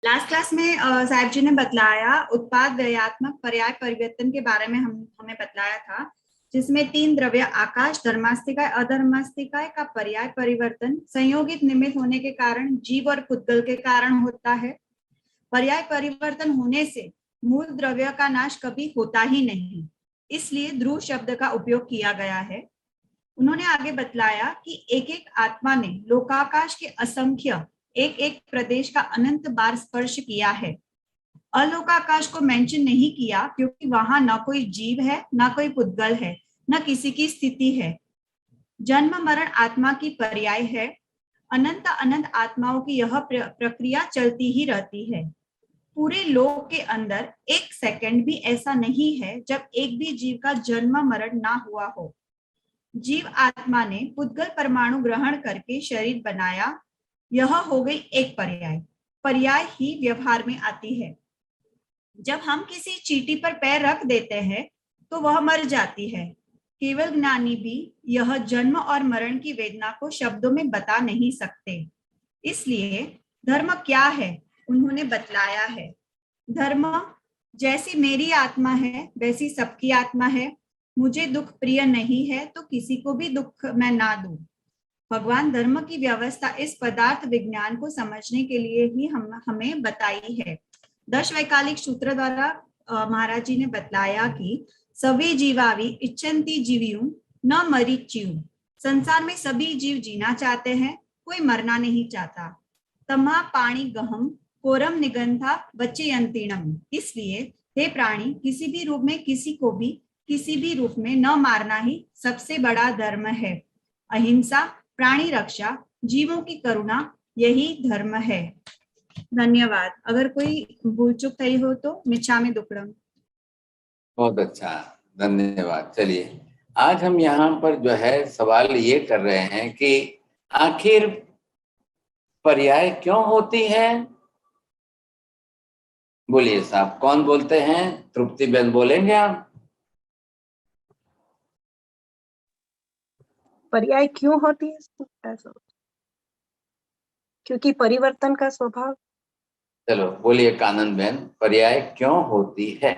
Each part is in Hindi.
लास्ट क्लास में साहिब जी ने बतलाया उत्पाद व्ययात्मक पर्याय परिवर्तन के बारे में हमें बतलाया था, जिसमें तीन द्रव्य आकाश, धर्मास्तिकाय, अधर्मास्तिकाय का पर्याय परिवर्तन संयोगित निमित्त होने के कारण जीव और पुद्गल के कारण होता है। पर्याय परिवर्तन होने से मूल द्रव्य का नाश कभी होता ही नहीं, इसलिए ध्रुव शब्द का उपयोग किया गया है। उन्होंने आगे बतलाया कि एक एक आत्मा ने लोकाकाश के असंख्य एक एक प्रदेश का अनंत बार स्पर्श किया है। अलोकाकाश को मेंशन नहीं किया क्योंकि वहां न कोई जीव है, न कोई पुद्गल है, न किसी की स्थिति है। जन्म मरण आत्मा की पर्याय है। अनंत अनंत आत्माओं की यह प्रक्रिया चलती ही रहती है। पूरे लोक के अंदर एक सेकंड भी ऐसा नहीं है जब एक भी जीव का जन्म मरण ना हुआ हो। जीव आत्मा ने पुद्गल परमाणु ग्रहण करके शरीर बनाया, यह हो गई एक पर्याय। पर्याय ही व्यवहार में आती है। जब हम किसी चींटी पर पैर रख देते हैं तो वह मर जाती है। केवल ज्ञानी भी यह जन्म और मरण की वेदना को शब्दों में बता नहीं सकते। इसलिए धर्म क्या है उन्होंने बतलाया है। धर्म जैसी मेरी आत्मा है वैसी सबकी आत्मा है। मुझे दुख प्रिय नहीं है तो किसी को भी दुख मैं ना दूं। भगवान धर्म की व्यवस्था इस पदार्थ विज्ञान को समझने के लिए ही हमें बताई है। दश वैकालिक सूत्र द्वारा महाराज जी ने बतलाया कि सभी जीवावि इच्छन्ति जीवियुं न मरीच्युं। संसार में सभी जीव जीना चाहते हैं, कोई मरना नहीं चाहता। तमा पाणी गहम कोरम निगंधा वच्चयंतीणम। इसलिए हे प्राणी, किसी भी रूप में किसी को भी किसी भी रूप में न मारना ही सबसे बड़ा धर्म है। अहिंसा, प्राणी रक्षा, जीवों की करुणा, यही धर्म है। धन्यवाद। अगर कोई भूल चूक थी हो तो मिच्छामि दुक्कडम। बहुत अच्छा, धन्यवाद। चलिए, आज हम यहाँ पर जो है सवाल ये कर रहे हैं कि आखिर पर्याय क्यों होती है। बोलिए साहब, कौन बोलते हैं? तृप्ति बहन बोलेंगे आप? पर्याय क्यों होती है? क्योंकि परिवर्तन का स्वभाव। चलो बोलिए कानन बहन, पर्याय क्यों होती है?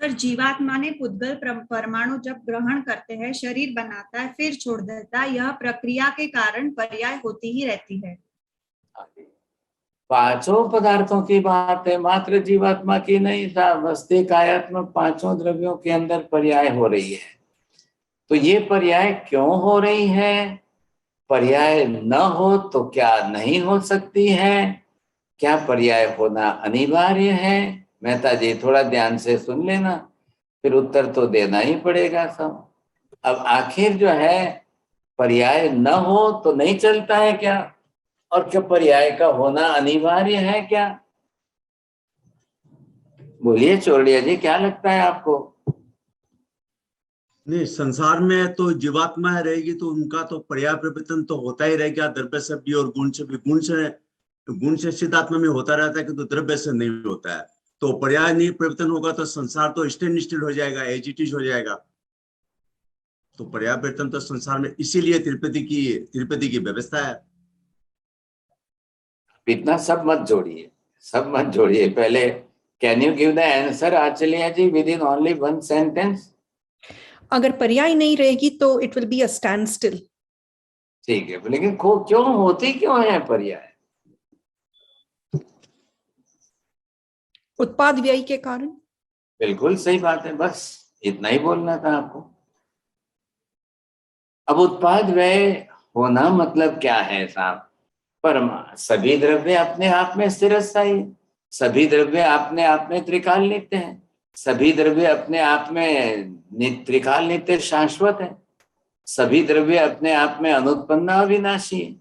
सर, जीवात्मा ने पुद्गल परमाणु जब ग्रहण करते हैं, शरीर बनाता है, फिर छोड़ देता है, यह प्रक्रिया के कारण पर्याय होती ही रहती है। पांचों पदार्थों की बात है, मात्र जीवात्मा की नहीं था। वस्ती कायात्मक पांचों द्रव्यों के अंदर पर्याय हो रही है। तो ये पर्याय क्यों हो रही है? पर्याय न हो तो क्या नहीं हो सकती है? क्या पर्याय होना अनिवार्य है? मेहता जी थोड़ा ध्यान से सुन लेना, फिर उत्तर तो देना ही पड़ेगा सब। अब आखिर जो है पर्याय न हो तो नहीं चलता है क्या? और क्या पर्याय का होना अनिवार्य है क्या? बोलिए चोरड़िया जी, क्या लगता है आपको? नहीं, संसार में तो जीवात्मा रहेगी तो उनका तो पर्याय परिवर्तन तो होता ही रहेगा, द्रव्य से भी और गुण से भी। गुण से सिद्ध आत्मा में होता रहता है किंतु द्रव्य से नहीं होता है। तो पर्याय नहीं परिवर्तन होगा तो संसार तो स्टैंड स्टिल हो जाएगा, एज इट इज हो जाएगा। तो पर्याय परिवर्तन तो संसार में इसीलिए तिरुपति की व्यवस्था है। इतना सब मत जोड़िए, सब मत जोड़िए। पहले can you give the answer Achalya ji within only one sentence? अगर पर्याय नहीं रहेगी तो it will be a standstill. ठीक है, लेकिन क्यों होती क्यों है पर्याय? उत्पाद व्यय के कारण। बिल्कुल सही बात है, बस इतना ही बोलना था आपको। अब उत्पाद व्यय होना मतलब क्या है साहब? सभी द्रव्य अपने आप में स्थिरस्थायी, सभी द्रव्य अपने आप में त्रिकाल नित्य हैं, सभी द्रव्य अपने आप में त्रिकाल नित्य शाश्वत है, सभी द्रव्य अपने आप में अनुत्पन्न अविनाशी है।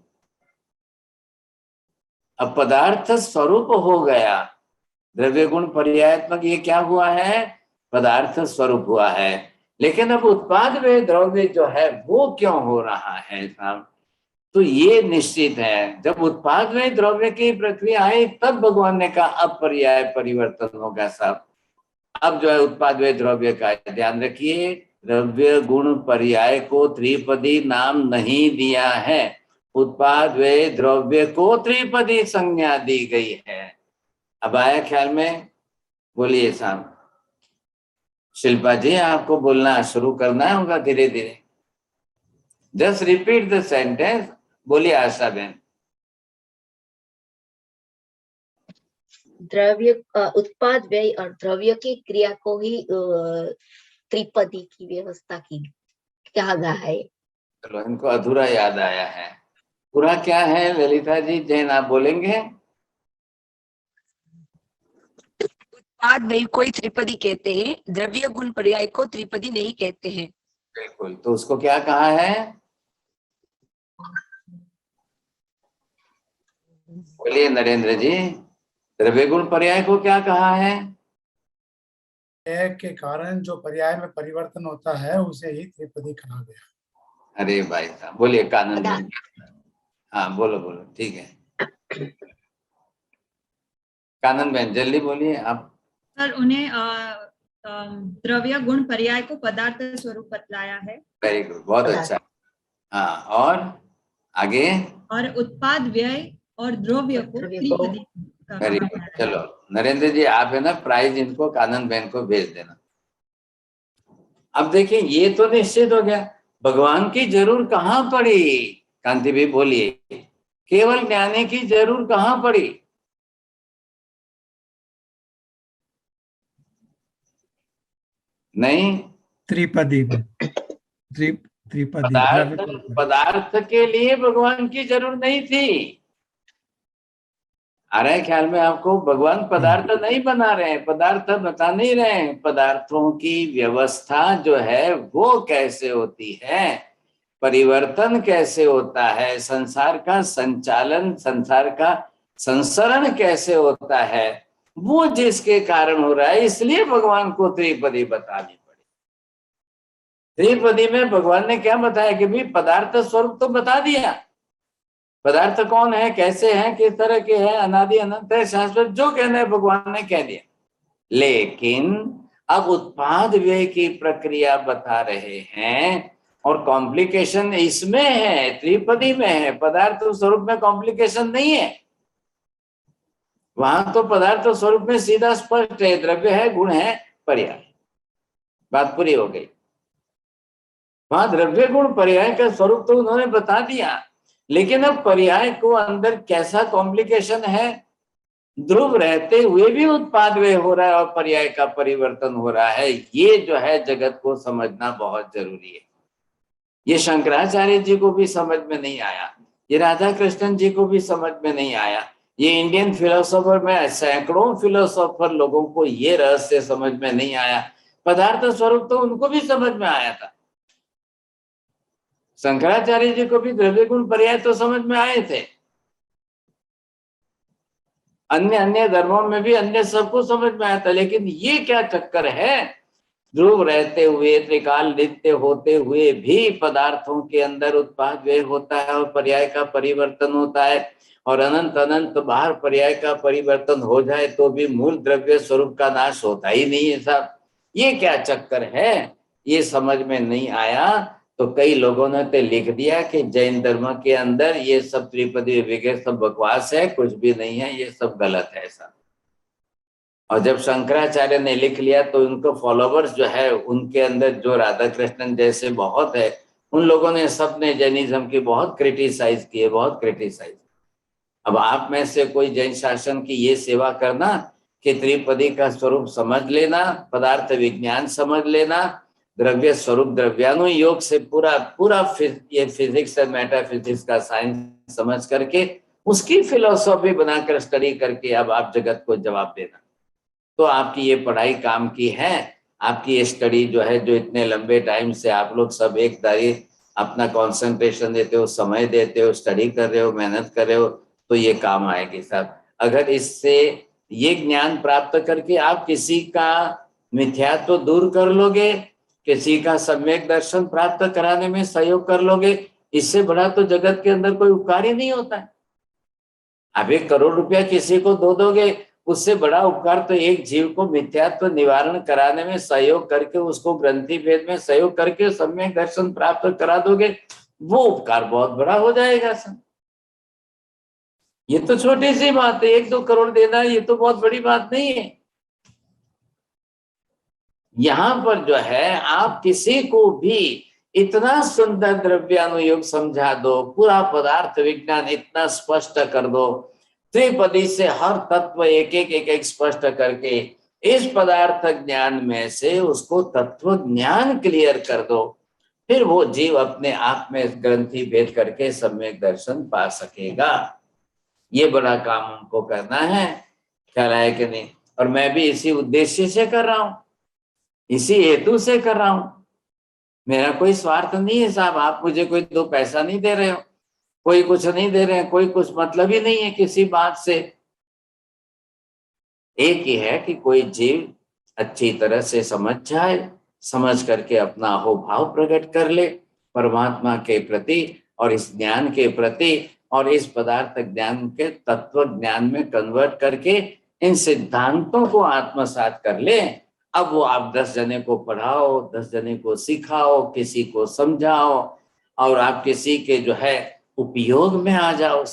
अब पदार्थ स्वरूप हो गया, द्रव्य गुण पर्यायात्मक, ये क्या हुआ है? पदार्थ स्वरूप हुआ है। लेकिन अब उत्पाद व्यय द्रव्य जो है वो क्यों हो रहा है साहब? तो ये निश्चित है, जब उत्पाद में द्रव्य की प्रक्रिया आई तब भगवान ने कहा अब पर्याय परिवर्तन होगा साहब। अब जो है उत्पाद में द्रव्य का ध्यान रखिए, द्रव्य गुण पर्याय को त्रिपदी नाम नहीं दिया है। उत्पाद व्यय द्रव्य को त्रिपदी संज्ञा दी गई है। अब आया ख्याल में? बोलिए साहब। शिल्पा जी आपको बोलना शुरू करना होगा धीरे धीरे। Just repeat the sentence. बोलिए आशा बहन। द्रव्य उत्पाद व्यय और द्रव्य की क्रिया को ही त्रिपदी की व्यवस्था की कहा गया है। चलो इनको अधूरा याद आया है। पूरा क्या है ललिता जी? जैन आप बोलेंगे? उत्पाद व्यय को ही त्रिपदी कहते हैं, द्रव्य गुण पर्याय को त्रिपदी नहीं कहते हैं। बिल्कुल। तो उसको क्या कहा है? बोलिए नरेंद्र जी। द्रव्य गुण पर्याय को क्या कहा है? के कारण जो पर्याय में परिवर्तन होता है उसे ही त्रिपदी कहा गया। अरे भाई साहब बोलिए। कानन बहन। हाँ बोलो बोलो। ठीक है कानन बहन जल्दी बोलिए आप। सर उन्हें द्रव्य गुण पर्याय को पदार्थ स्वरूप बतलाया है। वेरी गुड, बहुत अच्छा। हाँ और आगे? और उत्पाद व्यय और द्रव्य को त्रिपदी का वेरी कहा गुड। गया है। चलो नरेंद्र जी आप है ना प्राइज इनको कानन बहन को भेज देना। अब देखिए ये तो निश्चित हो गया, भगवान की जरूर कहाँ पड़ी? कांति भी बोलिए, केवल ज्ञानी की जरूर कहाँ पड़ी? नहीं, त्रिपदी त्रिपदी पदार्थ के लिए भगवान की जरूर नहीं थी। आ रहा है ख्याल में आपको? भगवान पदार्थ नहीं बना रहे हैं, पदार्थ बता नहीं रहे हैं। पदार्थों की व्यवस्था जो है वो कैसे होती है, परिवर्तन कैसे होता है, संसार का संचालन, संसार का संसरण कैसे होता है, वो जिसके कारण हो रहा है, इसलिए भगवान को त्रिपदी बतानी पड़ी। त्रिपदी में भगवान ने क्या बताया कि भाई पदार्थ स्वरूप तो बता दिया, पदार्थ कौन है, कैसे हैं, किस तरह के हैं, अनादि अनंत है, शाश्वत, जो कहना है भगवान ने कह दिया। लेकिन अब उत्पाद व्यय की प्रक्रिया बता रहे हैं और कॉम्प्लिकेशन इसमें है, त्रिपदी में है। पदार्थ स्वरूप में कॉम्प्लिकेशन नहीं है, वहां तो पदार्थ स्वरूप में सीधा स्पष्ट है, द्रव्य है, गुण है, पर्याय, बात पूरी हो गई। वहां द्रव्य गुण पर्याय का स्वरूप तो उन्होंने बता दिया, लेकिन अब पर्याय को अंदर कैसा कॉम्प्लिकेशन है, ध्रुव रहते हुए भी उत्पाद व्यय हो रहा है और पर्याय का परिवर्तन हो रहा है, ये जो है जगत को समझना बहुत जरूरी है। ये शंकराचार्य जी को भी समझ में नहीं आया, ये राधा कृष्णन जी को भी समझ में नहीं आया, ये इंडियन फिलोसोफर में सैकड़ों फिलोसोफर लोगों को ये रहस्य समझ में नहीं आया। पदार्थ स्वरूप तो उनको भी समझ में आया था, शंकराचार्य जी को भी द्रव्य गुण पर्याय तो समझ में आए थे, अन्य धर्मों में भी अन्य सबको समझ में आया था। लेकिन ये क्या चक्कर है, ध्रुव रहते हुए, त्रिकाल नित्य होते हुए भी पदार्थों के अंदर उत्पाद व्यय होता है और पर्याय का परिवर्तन होता है, और अनंत अनंत बाहर पर्याय का परिवर्तन हो जाए तो भी मूल द्रव्य स्वरूप का नाश होता ही नहीं है साहब। ये क्या चक्कर है, ये समझ में नहीं आया। तो कई लोगों ने तो लिख दिया कि जैन धर्म के अंदर ये सब त्रिपदी वगैरह सब बकवास है, कुछ भी नहीं है, ये सब गलत है ऐसा। और जब शंकराचार्य ने लिख लिया तो उनको फॉलोवर्स जो है उनके अंदर जो राधा कृष्णन जैसे बहुत है, उन लोगों ने सबने जैनिज्म की बहुत क्रिटिसाइज की है, बहुत क्रिटिसाइज। अब आप में से कोई जैन शासन की ये सेवा करना कि त्रिपदी का स्वरूप समझ लेना, पदार्थ विज्ञान समझ लेना, द्रव्य स्वरूप द्रव्यानुयोग से पूरा पूरा ये फिजिक्स और मेटाफिजिक्स का साइंस समझ करके उसकी फिलोसॉफी बनाकर स्टडी करके अब आप जगत को जवाब देना, तो आपकी ये पढ़ाई काम की है। आपकी ये स्टडी जो है, जो इतने लंबे टाइम से आप लोग सब एक दारी अपना कंसंट्रेशन देते हो, समय देते हो, स्टडी कर रहे हो, मेहनत कर रहे हो, तो ये काम आएगी साहब। अगर इससे ये ज्ञान प्राप्त करके आप किसी का मिथ्यात्व दूर कर लोगे, किसी का सम्यक दर्शन प्राप्त कराने में सहयोग कर लोगे, इससे बड़ा तो जगत के अंदर कोई उपकार ही नहीं होता है। आप 1 करोड़ रुपया किसी को दो दोगे, उससे बड़ा उपकार तो एक जीव को मिथ्यात्व निवारण कराने में सहयोग करके, उसको ग्रंथि भेद में सहयोग करके सम्यक दर्शन प्राप्त करा दोगे, वो उपकार बहुत बड़ा हो जाएगा सर। ये तो छोटी सी बात है, 1-2 करोड़ देना ये तो बहुत बड़ी बात नहीं है। यहां पर जो है आप किसी को भी इतना सुंदर द्रव्यानुयोग समझा दो, पूरा पदार्थ विज्ञान इतना स्पष्ट कर दो, त्रिपदी से हर तत्व एक एक स्पष्ट करके इस पदार्थ ज्ञान में से उसको तत्व ज्ञान क्लियर कर दो, फिर वो जीव अपने आप में ग्रंथि भेद करके सम्यक दर्शन पा सकेगा। ये बड़ा काम हमको करना है, ख्याल है कि नहीं? और मैं भी इसी उद्देश्य से कर रहा हूं, इसी हेतु से कर रहा हूं। मेरा कोई स्वार्थ नहीं है साहब, आप मुझे कोई 2 पैसा नहीं दे रहे हो, कोई कुछ नहीं दे रहे हैं, कोई कुछ मतलब ही नहीं है किसी बात से। एक ही है कि कोई जीव अच्छी तरह से समझ जाए, समझ करके अपना अहोभाव प्रकट कर ले परमात्मा के प्रति और इस ज्ञान के प्रति, और इस पदार्थ ज्ञान के तत्व ज्ञान में कन्वर्ट करके इन सिद्धांतों को आत्मसात कर ले। अब वो आप 10 जने को पढ़ाओ, 10 जने को सिखाओ, किसी को समझाओ, और आप किसी के जो है उपयोग में आ जाओ।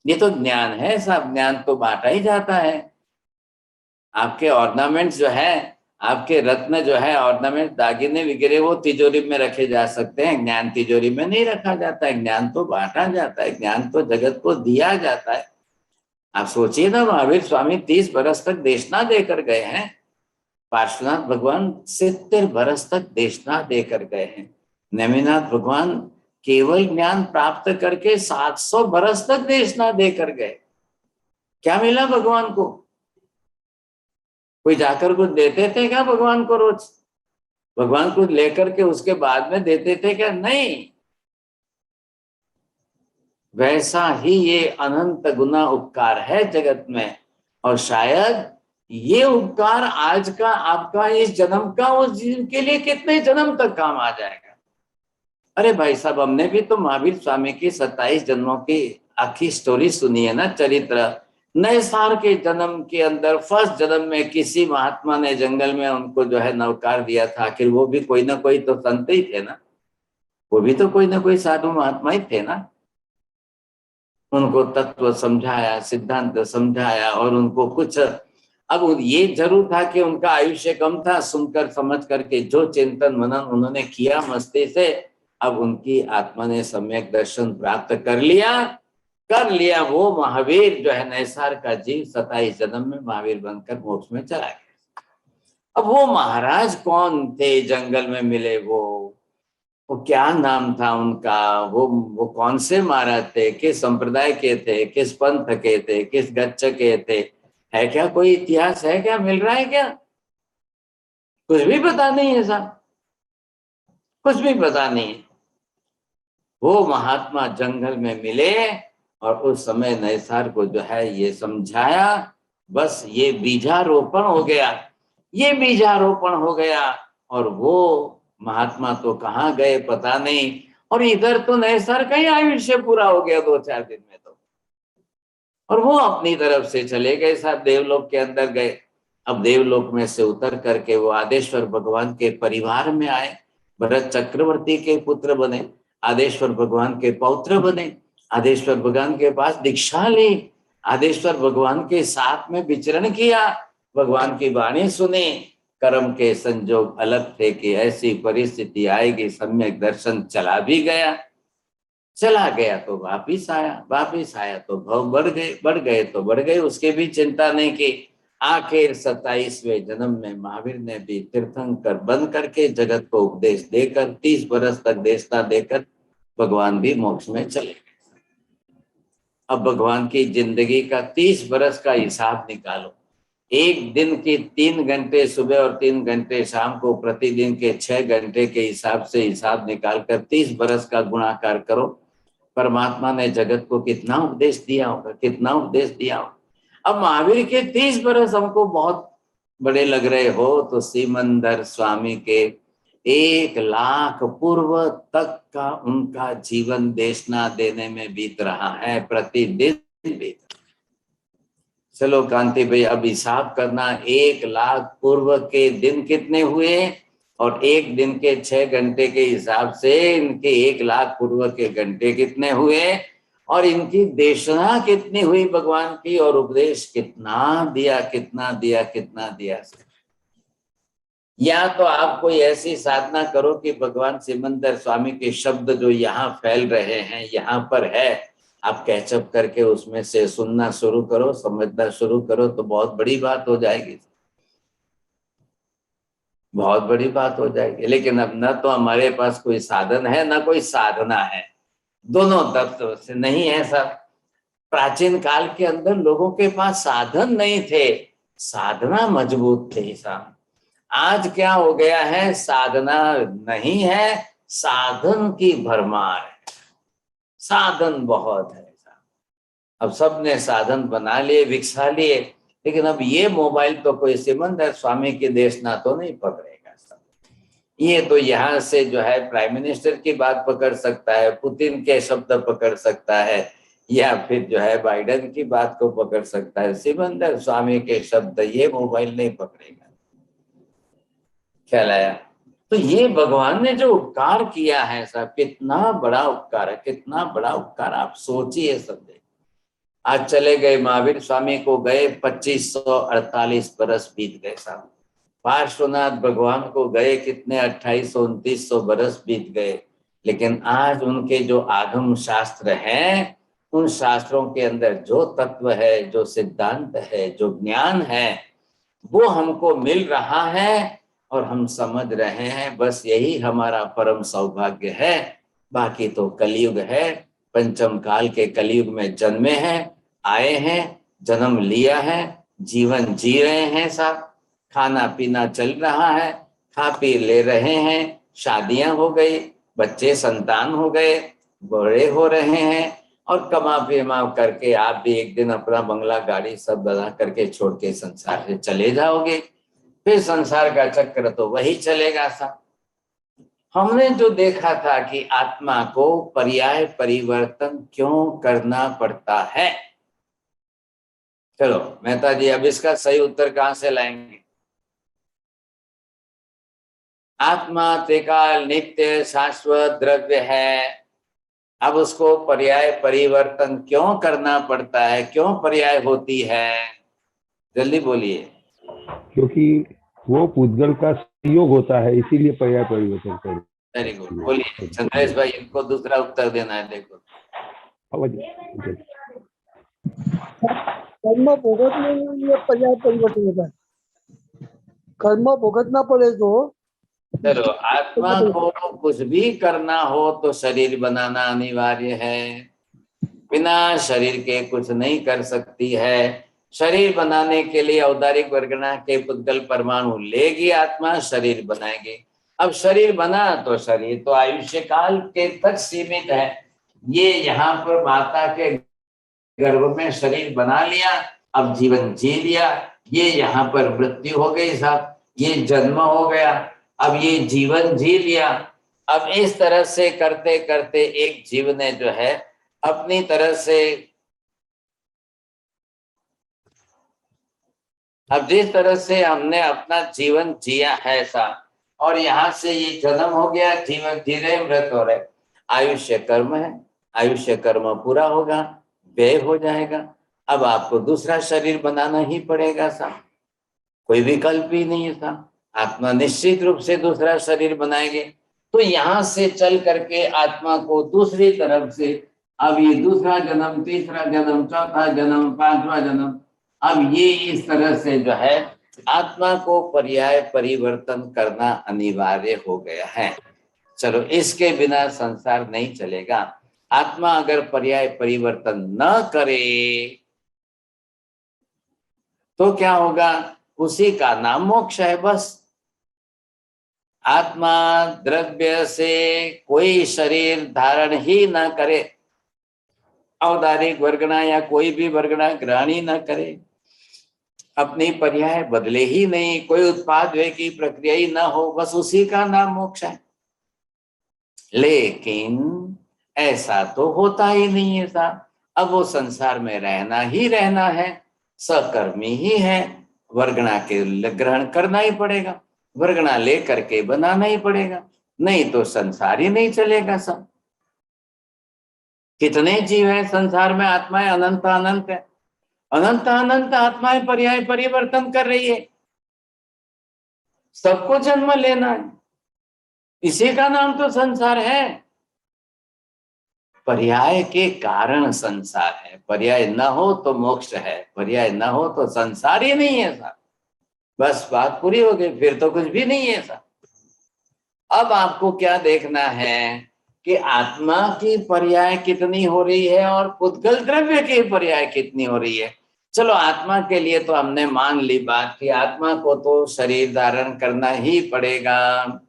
ये तो ज्ञान है साहब, ज्ञान तो बांटा ही जाता है। आपके ऑर्नामेंट्स जो है, आपके रत्न जो है, ऑर्नामेंट दागिने वगैरह वो तिजोरी में रखे जा सकते हैं, ज्ञान तिजोरी में नहीं रखा जाता है। ज्ञान तो बांटा जाता है, ज्ञान तो जगत को दिया जाता है। आप सोचिए ना, महावीर स्वामी 30 बरस तक देशना देकर गए हैं, पार्श्वनाथ भगवान 70 बरस तक देशना देकर गए हैं, नेमिनाथ भगवान केवल ज्ञान प्राप्त करके 700 बरस तक देशना देकर गए। क्या मिला भगवान को? कोई जाकर कुछ देते थे क्या भगवान को? रोज भगवान को लेकर के उसके बाद में देते थे क्या? नहीं। वैसा ही ये अनंत गुना उपकार है जगत में, और शायद ये उपकार आज का आपका इस जन्म का उस जीव के लिए कितने जन्म तक काम आ जाएगा। अरे भाई साहब, हमने भी तो महावीर स्वामी की 27 जन्मों की आखिरी स्टोरी सुनी है ना, चरित्र। नए सार के जन्म के अंदर फर्स्ट जन्म में किसी महात्मा ने जंगल में उनको जो है नवकार दिया था। आखिर वो भी कोई ना कोई तो संत ही थे ना, वो भी तो कोई ना कोई साधु महात्मा ही थे ना। उनको तत्व समझाया, सिद्धांत समझाया, और उनको कुछ, अब ये जरूर था कि उनका आयुष्य कम था, सुनकर समझ करके जो चिंतन मनन उन्होंने किया मस्ती से, अब उनकी आत्मा ने सम्यक दर्शन प्राप्त कर लिया। वो महावीर जो है नैसार का जीव 27 जन्म में महावीर बनकर मोक्ष में चला गया। अब वो महाराज कौन थे जंगल में मिले? वो क्या नाम था उनका? वो कौन से महाराज थे? किस संप्रदाय के थे? किस पंथ के थे? किस गच्छ के थे? है क्या कोई इतिहास है क्या? मिल रहा है क्या? कुछ भी पता नहीं है साहब, कुछ भी पता नहीं है। वो महात्मा जंगल में मिले और उस समय नैसार को जो है ये समझाया, बस ये बीजारोपण हो गया, ये बीजारोपण हो गया। और वो महात्मा तो कहाँ गए पता नहीं, और इधर तो नैसार का ही आयुष्य पूरा हो गया 2-4 दिन में तो, और वो अपनी तरफ से चले गए साहब, देवलोक के अंदर गए। अब देवलोक में से उतर करके वो आदेश्वर भगवान के परिवार में आए, भरत चक्रवर्ती के पुत्र बने, आदेश्वर भगवान के पौत्र बने, आदेश्वर भगवान के पास दीक्षा ली, आदेश्वर भगवान के साथ में विचरण किया, भगवान की वाणी सुनी। कर्म के संजोग अलग थे कि ऐसी परिस्थिति आएगी, सम्यक दर्शन चला भी गया, चला गया तो वापिस आया तो भाव बढ़ गए तो बढ़ गए, उसके भी चिंता नहीं की। आखिर 27वें जन्म में महावीर ने भी तीर्थंकर बन करके जगत को उपदेश देकर 30 बरस तक देशना देकर भगवान भी मोक्ष में चले गए। अब भगवान की जिंदगी का 30 बरस का हिसाब निकालो। एक दिन की 3 घंटे सुबह और 3 घंटे शाम को, प्रतिदिन के 6 घंटे के हिसाब से हिसाब निकालकर 30 बरस का गुणाकार करो। परमात्मा ने जगत को कितना उपदेश दिया होगा, कितना उपदेश दिया होगा। अब महावीर के 30 बरस हमको बहुत बड़े लग रहे हो, तो सिमंदर स्वामी के 1 लाख पूर्व तक का उनका जीवन देशना देने में बीत रहा है, प्रतिदिन बीत। चलो कांति भाई, अब हिसाब करना, 1 लाख पूर्व के दिन कितने हुए, और एक दिन के 6 घंटे के हिसाब से इनके 1 लाख पूर्व के घंटे कितने हुए, और इनकी देशना कितनी हुई भगवान की, और उपदेश कितना दिया, कितना दिया, कितना दिया। या तो आप कोई ऐसी साधना करो कि भगवान सिमंदर स्वामी के शब्द जो यहाँ फैल रहे हैं, यहाँ पर है, आप कैचअप करके उसमें से सुनना शुरू करो, समझना शुरू करो, तो बहुत बड़ी बात हो जाएगी, बहुत बड़ी बात हो जाएगी। लेकिन अब न तो हमारे पास कोई साधन है, न कोई साधना है, दोनों तत्व से नहीं है सब। प्राचीन काल के अंदर लोगों के पास साधन नहीं थे, साधना मजबूत थी साहब। आज क्या हो गया है, साधना नहीं है, साधन की भरमार है, साधन बहुत है। अब सबने साधन बना लिए, विकसा लिए, लेकिन अब ये मोबाइल तो कोई सिमंदर स्वामी की देशना तो नहीं पकड़ेगा सब। ये तो यहाँ से जो है प्राइम मिनिस्टर की बात पकड़ सकता है, पुतिन के शब्द पकड़ सकता है, या फिर जो है बाइडेन की बात को पकड़ सकता है। सिमंदर स्वामी के शब्द ये मोबाइल नहीं पकड़ेगा। ख्याल आया? तो ये भगवान ने जो उपकार किया है साहब, कितना बड़ा उपकार है, कितना बड़ा उपकार, आप सोचिए सब। आज चले गए महावीर स्वामी को गए 2548 बरस बीत गए साहब। पार्श्वनाथ भगवान को गए कितने 2800-2900 बरस बीत गए। लेकिन आज उनके जो आगम शास्त्र हैं, उन शास्त्रों के अंदर जो तत्व है, जो सिद्धांत है, जो ज्ञान है, वो हमको मिल रहा है और हम समझ रहे हैं। बस यही हमारा परम सौभाग्य है। बाकी तो कलयुग है, पंचम काल के कलयुग में जन्मे हैं, आए हैं, जन्म लिया है, जीवन जी रहे हैं साहब। खाना पीना चल रहा है, खा पी ले रहे हैं, शादियां हो गई, बच्चे संतान हो गए, बड़े हो रहे हैं, और कमा फिरमा करके आप भी एक दिन अपना बंगला गाड़ी सब बना करके छोड़ के संसार से चले जाओगे। फिर संसार का चक्र तो वही चलेगा साहब। हमने जो देखा था कि आत्मा को पर्याय परिवर्तन क्यों करना पड़ता है, चलो मेहता जी अब इसका सही उत्तर कहां से लाएंगे? आत्मा त्रिकाल नित्य शाश्वत द्रव्य है, अब उसको पर्याय परिवर्तन क्यों करना पड़ता है, क्यों पर्याय होती है? जल्दी बोलिए। क्योंकि वो पुद्गल का संयोग होता है, इसीलिए पर्याय परिवर्तन कर। वेरी गुड, बोलिए चंद्रेश भाई, इनको दूसरा उत्तर देना है। देखो कर्म भोगतने लिए पर्याय परिवर्तन होता है। कर्म भोगतना पड़े तो चलो, आत्मा को कुछ भी करना हो तो शरीर बनाना अनिवार्य है, बिना शरीर के कुछ नहीं कर सकती है। शरीर बनाने के लिए औदारिक वर्गना के पुद्गल परमाणु लेगी आत्मा, शरीर बनाएगी। अब शरीर बना तो शरीर तो आयुष्य काल के तक सीमित है। ये यहाँ पर माता के गर्भ में शरीर बना लिया, अब जीवन जी लिया, ये यहाँ पर मृत्यु हो गई साहब, ये जन्म हो गया, अब ये जीवन जी लिया। अब इस तरह से करते करते एक जीव ने जो है अपनी तरह से, अब जिस तरह से हमने अपना जीवन जिया है साहब, और यहाँ से ये जन्म हो गया, जीवन जी रहे, मृत हो रहे, आयुष्य कर्म है, आयुष्य कर्म पूरा होगा, व्यय हो जाएगा। अब आपको दूसरा शरीर बनाना ही पड़ेगा साहब, कोई विकल्प ही नहीं है साहब। आत्मा निश्चित रूप से दूसरा शरीर बनाएंगे। तो यहाँ से चल करके आत्मा को दूसरी तरफ से, अब ये दूसरा जन्म, तीसरा जन्म, चौथा जन्म, पांचवा जन्म, अब ये इस तरह से जो है आत्मा को पर्याय परिवर्तन करना अनिवार्य हो गया है। चलो, इसके बिना संसार नहीं चलेगा। आत्मा अगर पर्याय परिवर्तन न करे तो क्या होगा? उसी का नाम मोक्ष है बस। आत्मा द्रव्य से कोई शरीर धारण ही ना करे, औदारिक वर्गना या कोई भी वर्गना ग्रहण ही ना करे, अपनी पर्याय बदले ही नहीं, कोई उत्पाद व्यय की प्रक्रिया ही ना हो, बस उसी का नाम मोक्ष है। लेकिन ऐसा तो होता ही नहीं है साहब। अब वो संसार में रहना ही रहना है, सकर्मी ही है, वर्गना के ग्रहण करना ही पड़ेगा, वर्गना ले करके बनाना ही पड़ेगा, नहीं तो संसार ही नहीं चलेगा सब। कितने जीव है संसार में, आत्माएं अनंत अनंत है, अनंत अनंत आत्माएं पर्याय परिवर्तन कर रही है, सबको जन्म लेना है, इसी का नाम तो संसार है। पर्याय के कारण संसार है, पर्याय न हो तो मोक्ष है, पर्याय न हो तो संसार ही नहीं है साहब, बस बात पूरी हो गई, फिर तो कुछ भी नहीं है साहब। अब आपको क्या देखना है कि आत्मा की पर्याय कितनी हो रही है और पुद्गल द्रव्य की पर्याय कितनी हो रही है। चलो आत्मा के लिए तो हमने मान ली बात कि आत्मा को तो शरीर धारण करना ही पड़ेगा,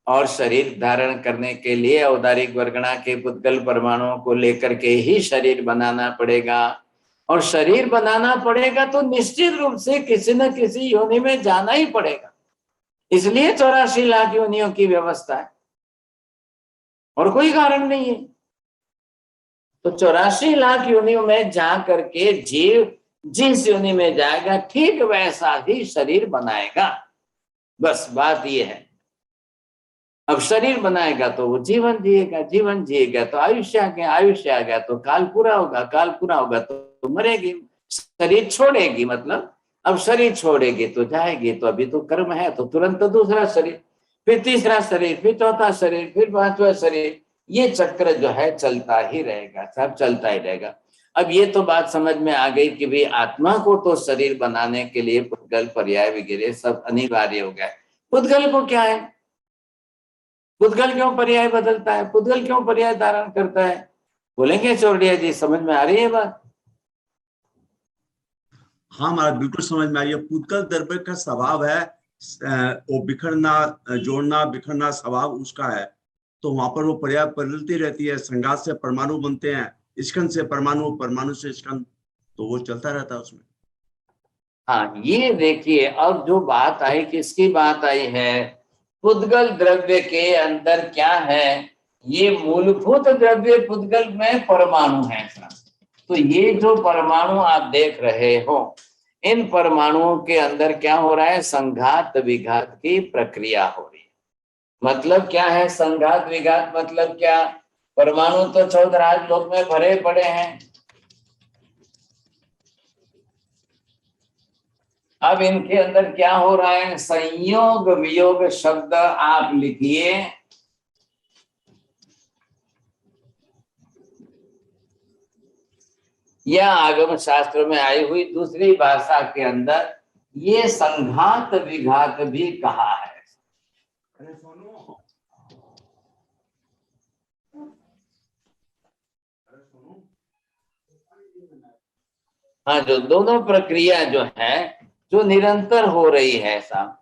और शरीर धारण करने के लिए औदारिक वर्गणा के पुद्गल परमाणुओं को लेकर के ही शरीर बनाना पड़ेगा, और शरीर बनाना पड़ेगा तो निश्चित रूप से किसी न किसी योनि में जाना ही पड़ेगा, इसलिए 84 लाख योनियों की व्यवस्था है और कोई कारण नहीं है। तो 84 लाख योनियों में जा करके जीव जिस योनि में जाएगा ठीक वैसा ही शरीर बनाएगा, बस बात यह है। अब शरीर बनाएगा तो वो जीवन जिएगा, जीवन जिएगा तो आयुष्य आ गया, आयुष्य आ गया तो काल पूरा होगा, काल पूरा होगा तो मरेगी, शरीर छोड़ेगी, मतलब अब शरीर छोड़ेगी तो जाएगी, तो अभी तो कर्म है तो तुरंत दूसरा शरीर, फिर तीसरा शरीर, फिर चौथा शरीर, फिर पांचवा शरीर, ये चक्र जो है चलता ही रहेगा, सब चलता ही रहेगा। अब ये तो बात समझ में आ गई कि भाई आत्मा को तो शरीर बनाने के लिए पुद्गल पर्याय वगैरह सब अनिवार्य हो गया। पुद्गल को क्या है, पुद्गल क्यों पर्याय बदलता है, पुद्गल क्यों पर्याय धारण करता है, बोलेंगे चौरडिया जी, समझ में आ रही है बात? हाँ महाराज, बिल्कुल समझ में आ रही है। पुद्गल द्रव्य का स्वभाव है वो बिखरना, जोड़ना बिखरना स्वभाव उसका है, तो वहां पर वो पर्याय बदलती रहती है। संघात से परमाणु बनते हैं, स्कंद से परमाणु, परमाणु से स्कंद, तो वो चलता रहता है उसमें। हाँ ये देखिए, अब जो बात आई, किसकी बात आई है, पुद्गल द्रव्य के अंदर क्या है, ये मूलभूत द्रव्य पुद्गल में परमाणु है। तो ये जो परमाणु आप देख रहे हो, इन परमाणुओं के अंदर क्या हो रहा है, संघात विघात की प्रक्रिया हो रही है। मतलब क्या है संघात विघात, मतलब क्या, परमाणु तो 14 लोक में भरे पड़े हैं, अब इनके अंदर क्या हो रहा है, संयोग वियोग शब्द आप लिखिए, यह आगम शास्त्र में आई हुई दूसरी भाषा के अंदर ये संघात विघात भी कहा है। हाँ, जो दोनों प्रक्रिया जो है जो निरंतर हो रही है, साहब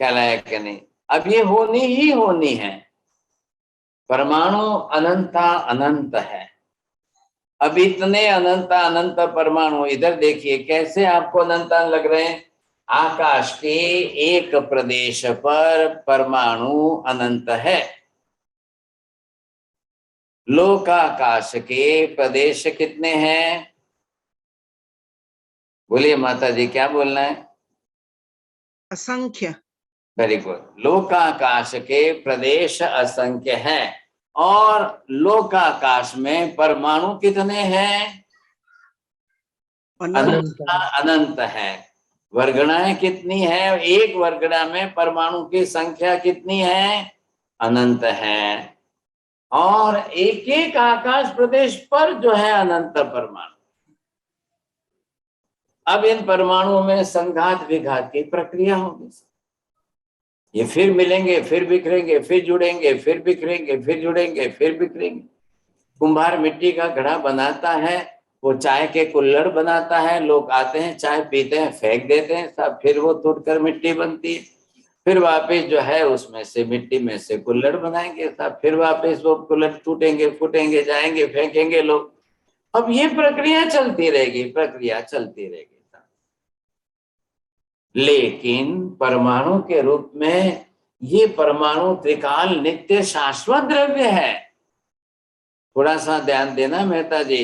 ख्याल आया कि नहीं, अब ये होनी ही होनी है। परमाणु अनंता अनंत है, अब इतने अनंत अनंत परमाणु, इधर देखिए कैसे आपको अनंत लग रहे हैं, आकाश के एक प्रदेश पर परमाणु अनंत है, लोकाकाश के प्रदेश कितने हैं, बोलिए माता जी क्या बोलना है? असंख्य। वेरी गुड, लोकाकाश के प्रदेश असंख्य हैं, और लोकाकाश में परमाणु कितने हैं, अनंत अनंत है। वर्गणाएं कितनी है, एक वर्गणा में परमाणु की संख्या कितनी है, अनंत है, और एक एक आकाश प्रदेश पर जो है अनंत परमाणु। अब इन परमाणुओं में संघात विघात की प्रक्रिया होगी, ये फिर मिलेंगे, फिर बिखरेंगे, फिर जुड़ेंगे, फिर बिखरेंगे, फिर जुड़ेंगे, फिर बिखरेंगे। कुम्हार मिट्टी का घड़ा बनाता है, वो चाय के कुल्हड़ बनाता है, लोग आते हैं चाय पीते हैं फेंक देते हैं सब, फिर वो टूटकर मिट्टी बनती है, फिर वापस जो है उसमें से मिट्टी में से कुल्हड़ बनाएंगे सब, फिर वापस वो कुल्हड़ टूटेंगे फूटेंगे जाएंगे फेंकेंगे लोग। अब ये प्रक्रिया चलती रहेगी, प्रक्रिया चलती रहेगी। लेकिन परमाणु के रूप में ये परमाणु त्रिकाल नित्य शाश्वत द्रव्य है। थोड़ा सा ध्यान देना मेहता जी,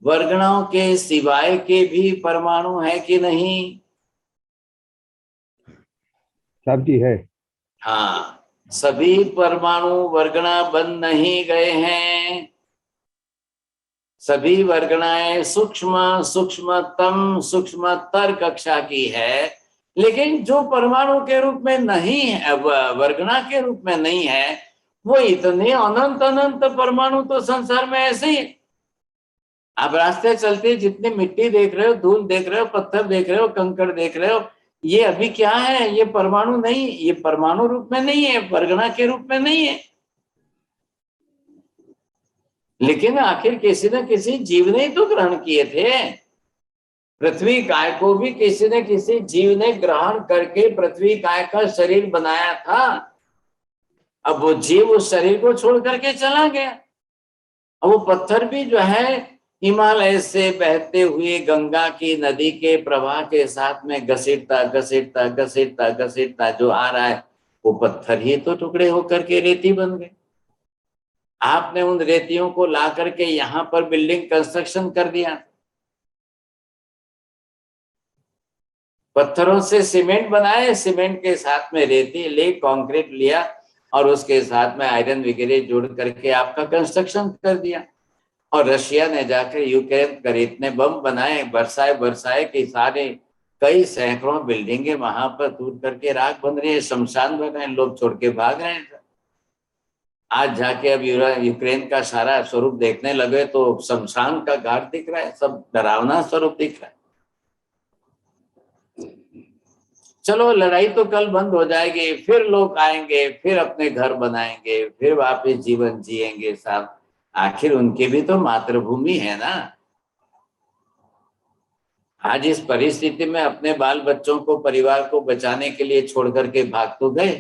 वर्गणाओं के सिवाय के भी परमाणु है कि नहीं? सब जी है। हाँ, सभी परमाणु वर्गणा बन नहीं गए हैं। सभी वर्गणाएं सूक्ष्म सूक्ष्मतम सूक्ष्मतर कक्षा की है, लेकिन जो परमाणु के रूप में नहीं है, वर्गणा के रूप में नहीं है, वो इतने अनंत अनंत परमाणु तो संसार में ऐसे ही है। आप रास्ते चलते जितनी मिट्टी देख रहे हो, धूल देख रहे हो, पत्थर देख रहे हो, कंकड़ देख रहे हो, ये अभी क्या है? ये परमाणु नहीं, ये परमाणु रूप में नहीं है, वर्गणा के रूप में नहीं है। लेकिन आखिर किसी न किसी जीव ने तो ग्रहण किए थे। पृथ्वी काय को भी किसी न किसी जीव ने ग्रहण करके पृथ्वी काय का शरीर बनाया था। अब वो जीव उस शरीर को छोड़ करके चला गया। अब वो पत्थर भी जो है हिमालय से बहते हुए गंगा की नदी के प्रवाह के साथ में घसीटता घसीटता घसीटता घसीटता जो आ रहा है, वो पत्थर ही तो टुकड़े होकर के रेती बन गए। आपने उन रेतियों को ला करके यहाँ पर बिल्डिंग कंस्ट्रक्शन कर दिया। पत्थरों से सीमेंट बनाए, सीमेंट के साथ में रेती ले, कंक्रीट लिया और उसके साथ में आयरन वगैरह जोड़ करके आपका कंस्ट्रक्शन कर दिया। और रशिया ने जाकर यूक्रेन पर इतने बम बनाए, बरसाए कि सारे कई सैकड़ों बिल्डिंगे वहां पर टूट करके राख बन रही है, शमशान बन रहे हैं, लोग छोड़ के भाग रहे हैं। आज जाके अब यूक्रेन का सारा स्वरूप देखने लगे तो शमशान का घाट दिख रहा है, सब डरावना स्वरूप दिख रहा है। चलो लड़ाई तो कल बंद हो जाएगी, फिर लोग आएंगे, फिर अपने घर बनाएंगे, फिर वापस जीवन जिएंगे साहब। आखिर उनकी भी तो मातृभूमि है ना। आज इस परिस्थिति में अपने बाल बच्चों को, परिवार को बचाने के लिए छोड़ करके भाग तो गए,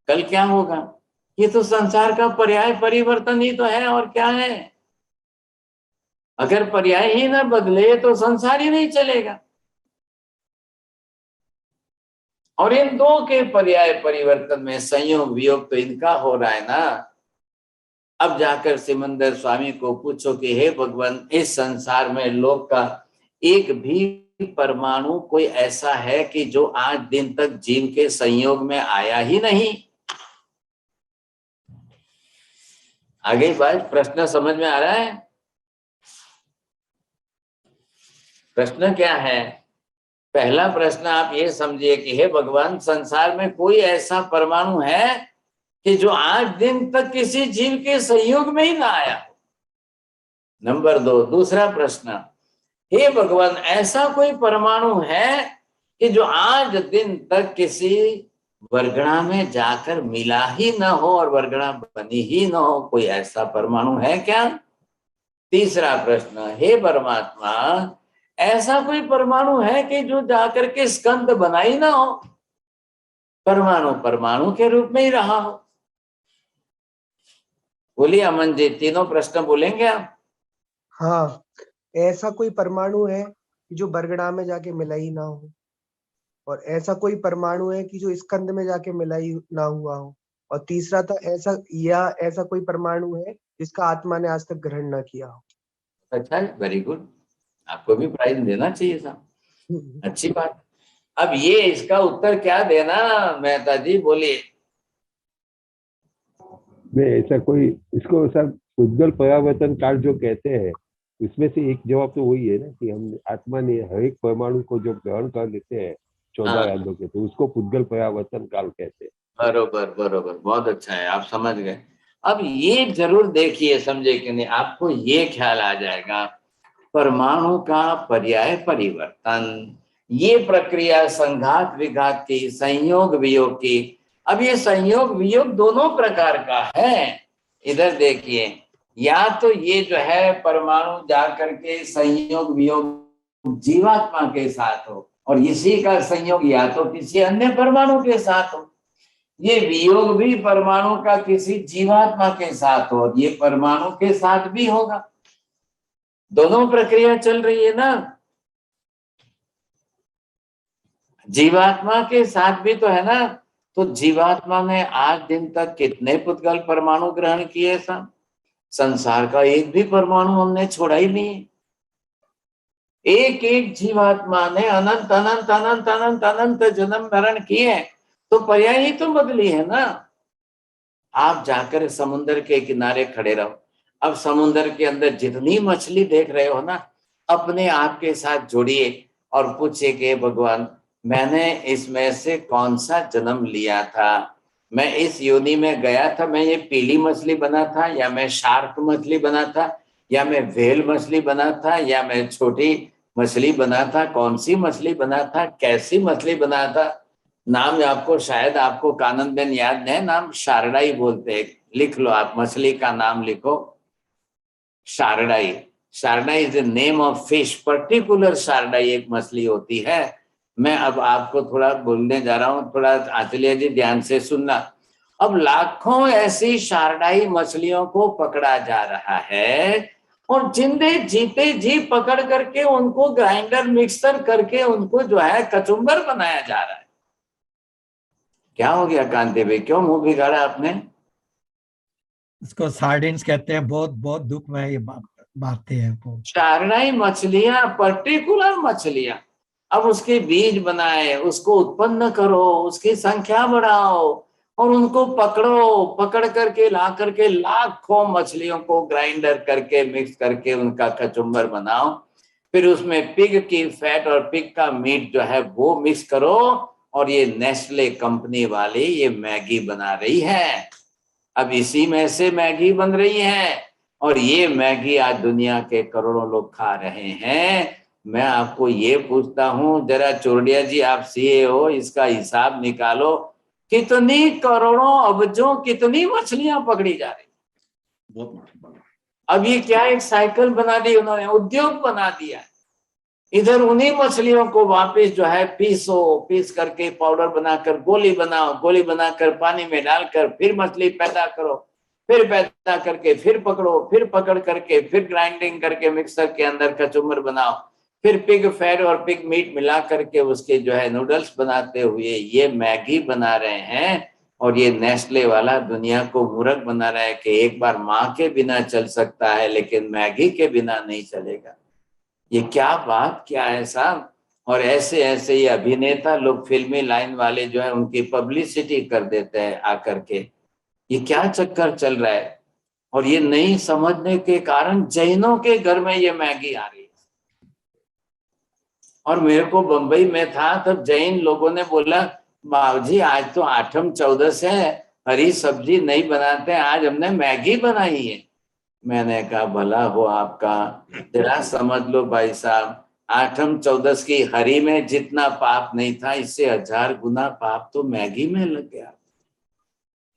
कल क्या होगा? ये तो संसार का पर्याय परिवर्तन ही तो है, और क्या है? अगर पर्याय ही ना बदले तो संसार ही नहीं चलेगा। और इन दो के पर्याय परिवर्तन में संयोग वियोग तो इनका हो रहा है ना। अब जाकर सिमंदर स्वामी को पूछो कि हे भगवान, इस संसार में लोक का एक भी परमाणु कोई ऐसा है कि जो आज दिन तक जीव के संयोग में आया ही नहीं? आगे बात, प्रश्न समझ में आ रहा है? प्रश्न क्या है? पहला प्रश्न आप ये समझिए कि हे भगवान, संसार में कोई ऐसा परमाणु है कि जो आज दिन तक किसी जीव के संयोग में ही ना आया? नंबर 2, दूसरा प्रश्न, हे भगवान, ऐसा कोई परमाणु है कि जो आज दिन तक किसी वर्गणा में जाकर मिला ही ना हो और वर्गणा बनी ही ना हो? कोई ऐसा परमाणु है क्या? तीसरा प्रश्न, हे परमात्मा, ऐसा कोई परमाणु है कि जो जाकर के स्कंद बना ही ना हो, परमाणु परमाणु के रूप में ही रहा हो? बोलिए अमन जी, तीनों प्रश्न बोलेंगे आप? हाँ, ऐसा कोई परमाणु है कि जो बरगड़ा में जाके मिला ही ना हो, और ऐसा कोई परमाणु है कि जो स्कंद में जाके मिला ही ना हुआ हो, और तीसरा था ऐसा कोई परमाणु है जिसका आत्मा ने आज तक ग्रहण ना किया हो। अच्छा, वेरी गुड, आपको भी प्राइज देना चाहिए साहब, अच्छी बात। अब ये इसका उत्तर क्या देना मेहता जी, बोलिए। नहीं, ऐसा कोई, इसको सब उद्गल परावर्तन काल जो कहते हैं, उसमें से एक जवाब तो वही है ना कि हम आत्मा ने हर एक परमाणु को जो ग्रहण कर लेते हैं 14 यादों के, तो उसको पुद्गल परावर्तन काल कहते हैं। बरोबर बरोबर, बहुत अच्छा है, आप समझ गए। अब ये जरूर देखिए, समझे कि नहीं, आपको ये ख्याल आ जाएगा परमाणु का पर्याय परिवर्तन, ये प्रक्रिया संघात विघात की, संयोग वियोग की। अब ये संयोग वियोग दोनों प्रकार का है। इधर देखिए, या तो ये जो है परमाणु जाकर के संयोग वियोग जीवात्मा के साथ हो, और इसी का संयोग या तो किसी अन्य परमाणु के साथ हो। ये वियोग भी परमाणु का किसी जीवात्मा के साथ हो, और ये परमाणु के साथ भी होगा। दोनों प्रक्रिया चल रही है ना। जीवात्मा के साथ भी तो है ना। तो जीवात्मा ने आज दिन तक कितने पुद्गल परमाणु ग्रहण किए सब? संसार का एक भी परमाणु हमने छोड़ा ही नहीं। एक एक जीवात्मा ने अनंत अनंत अनंत अनंत अनंत जन्म मरण किए, तो पर्याय ही तो बदली है ना। आप जाकर समुद्र के किनारे खड़े रहो, अब समुद्र के अंदर जितनी मछली देख रहे हो ना, अपने आप के साथ जोड़िए और पूछिए कि भगवान, मैंने इसमें से कौन सा जन्म लिया था? मैं इस योनि में गया था, मैं ये पीली मछली बना था, या मैं शार्क मछली बना था, या मैं व्हेल मछली बना था, या मैं छोटी मछली बना था? कौन सी मछली बना था? कैसी मछली बना था? नाम आपको शायद आपको कानन बेन याद है, नाम शारदाई बोलते हैं। लिख लो, आप मछली का नाम लिखो, शारदाई। शारदाई is the name of fish, particular शारदाई एक मछली होती है। मैं अब आपको थोड़ा बोलने जा रहा हूं, थोड़ा आचल्य जी ध्यान से सुनना। अब लाखों ऐसी शारदाई मछलियों को पकड़ा जा रहा है और जिंदे जीते जी पकड़ करके उनको ग्राइंडर मिक्सर करके उनको जो है कचुम्बर बनाया जा रहा है। क्या हो गया कांति भाई, क्यों मुंह बिगाड़ा आपने? इसको सार्डिन्स कहते हैं। बहुत बहुत दुख में ये बातें हैं वो। शारदाई मछलियां, पर्टिकुलर मछलियां, अब उसके बीज बनाए, उसको उत्पन्न करो, उसकी संख्या बढ़ाओ और उनको पकड़ो, पकड़ करके ला करके लाखों मछलियों को ग्राइंडर करके मिक्स करके उनका कचुम्बर बनाओ। फिर उसमें पिग की फैट और पिग का मीट जो है वो मिक्स करो और ये नेस्ले कंपनी वाली ये मैगी बना रही है। अब इसी में से मैगी बन रही है और ये मैगी आज दुनिया के करोड़ों लोग खा रहे हैं। मैं आपको ये पूछता हूं, जरा चोरडिया जी, आप सीए हो, इसका हिसाब निकालो, कितनी करोड़ों अबजों कितनी मछलियां पकड़ी जा रही? बहुत। अब ये क्या एक साइकिल बना दी उन्होंने, उद्योग बना दिया। इधर उन्हीं मछलियों को वापस जो है पीस करके पाउडर बनाकर गोली बनाओ, गोली बनाकर पानी में डालकर फिर मछली पैदा करो, फिर पैदा करके फिर पकड़ो, फिर पकड़ करके फिर ग्राइंडिंग करके मिक्सर के अंदर कचुम्बर बनाओ, फिर पिग फैट और पिग मीट मिला करके उसके जो है नूडल्स बनाते हुए ये मैगी बना रहे हैं। और ये नेस्ले वाला दुनिया को मूर्ख बना रहा है कि एक बार माँ के बिना चल सकता है लेकिन मैगी के बिना नहीं चलेगा। ये क्या बात, क्या है साहब? और ऐसे ऐसे ये अभिनेता लोग, फिल्मी लाइन वाले जो है उनकी पब्लिसिटी कर देते हैं आकर के। ये क्या चक्कर चल रहा है? और ये नहीं समझने के कारण जैनों के घर में ये मैगी आ रही है। और मेरे को बंबई में था तब जैन लोगों ने बोला, बाबूजी आज तो आठम चौदस है, हरी सब्जी नहीं बनाते, आज हमने मैगी बनाई है। मैंने कहा भला हो आपका, जरा समझ लो भाई साहब, आठम चौदस की हरी में जितना पाप नहीं था, इससे 1000 गुना पाप तो मैगी में लग गया।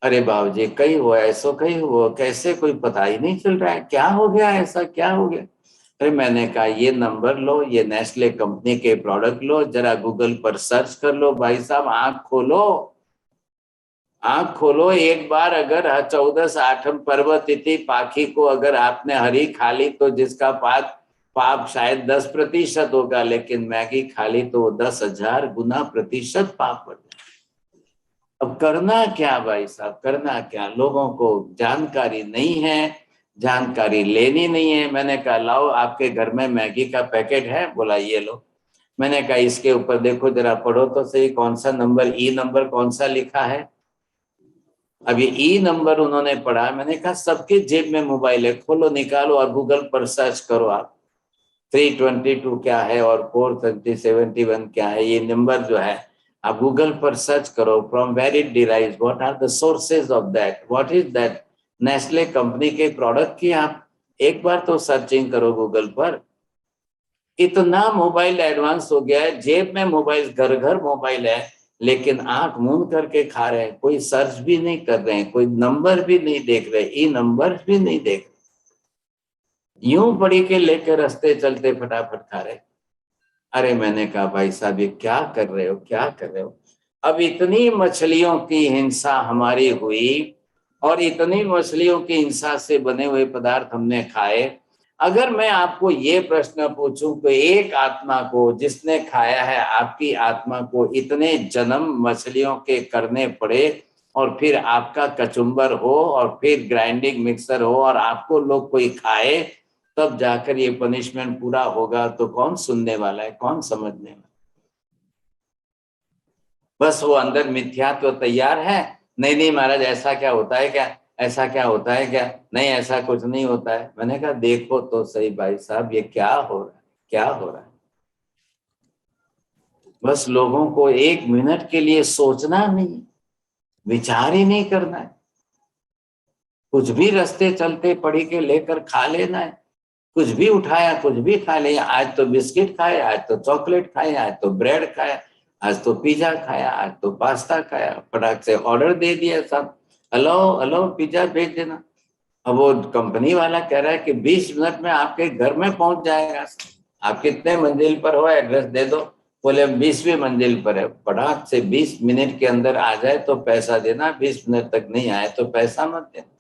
अरे बाबूजी कहीं हो ऐसा, कहीं हो कैसे, कोई पता ही नहीं चल रहा है, क्या हो गया ऐसा, क्या हो गया? अरे मैंने कहा ये नंबर लो, ये नेस्ले कंपनी के प्रोडक्ट लो, जरा गूगल पर सर्च कर लो भाई साहब, आंख खोलो, आंख खोलो एक बार। अगर 14 आठम पर्व तिथि पाखी को अगर आपने हरी खा ली तो जिसका पाप शायद 10% होगा, लेकिन मैगी खा ली तो 10,000 गुना प्रतिशत पाप बढ़ जाए। अब करना क्या भाई साहब, करना क्या? लोगों को जानकारी नहीं है, जानकारी लेनी नहीं है। मैंने कहा लाओ आपके घर में मैगी का पैकेट है? बोला ये लो। मैंने कहा इसके ऊपर देखो जरा, पढ़ो तो सही, कौन सा नंबर, ई नंबर कौन सा लिखा है? अब ये ई नंबर उन्होंने पढ़ा। मैंने कहा सबके जेब में मोबाइल है, खोलो निकालो और गूगल पर सर्च करो आप, 322 क्या है और 471 क्या है, ये नंबर जो है आप गूगल पर सर्च करो, from where it derives, what are the sources of that, what is that. Nestle company के प्रोडक्ट की आप एक बार तो सर्चिंग करो गूगल पर। इतना मोबाइल एडवांस हो गया है, जेब में मोबाइल, घर घर मोबाइल है, लेकिन आंख मूंद करके खा रहे हैं, कोई सर्च भी नहीं कर रहे हैं, कोई नंबर भी नहीं देख रहे, ई नंबर भी नहीं देख रहे, यूं पड़ी के लेकर रास्ते चलते फटाफट खा रहे। अरे मैंने कहा भाई साहब ये क्या कर रहे हो, क्या कर रहे हो? अब इतनी मछलियों की हिंसा हमारी हुई और इतनी मछलियों की हिंसा से बने हुए पदार्थ हमने खाए। अगर मैं आपको ये प्रश्न पूछूं कि एक आत्मा को जिसने खाया है, आपकी आत्मा को इतने जन्म मछलियों के करने पड़े और फिर आपका कचुम्बर हो और फिर ग्राइंडिंग मिक्सर हो और आपको लोग कोई खाए, तब जाकर ये पनिशमेंट पूरा होगा, तो कौन सुनने वाला है, कौन समझने वाला? बस वो अंदर मिथ्यात्व तैयार है। नहीं नहीं महाराज ऐसा क्या होता है क्या? ऐसा क्या होता है क्या? नहीं, ऐसा कुछ नहीं होता है। मैंने कहा देखो तो सही भाई साहब, ये क्या हो रहा है, क्या हो रहा है। बस लोगों को 1 मिनट के लिए सोचना नहीं, विचार ही नहीं करना है। कुछ भी रास्ते चलते पड़ी के लेकर खा लेना है, कुछ भी उठाया कुछ भी खा लिया। आज तो बिस्किट खाए, आज तो चॉकलेट खाए, आज तो ब्रेड खाया, आज तो पिज्जा खाया, आज तो पास्ता खाया। फटाक से ऑर्डर दे दिया सब, हेलो हेलो पिज्जा भेज देना। अब वो कंपनी वाला कह रहा है कि 20 मिनट में आपके घर में पहुंच जाएगा। आप कितने मंजिल पर हो, एड्रेस दे दो। बोले 20वीं मंजिल पर है। फटाक से 20 मिनट के अंदर आ जाए तो पैसा देना, 20 मिनट तक नहीं आए तो पैसा मत देना।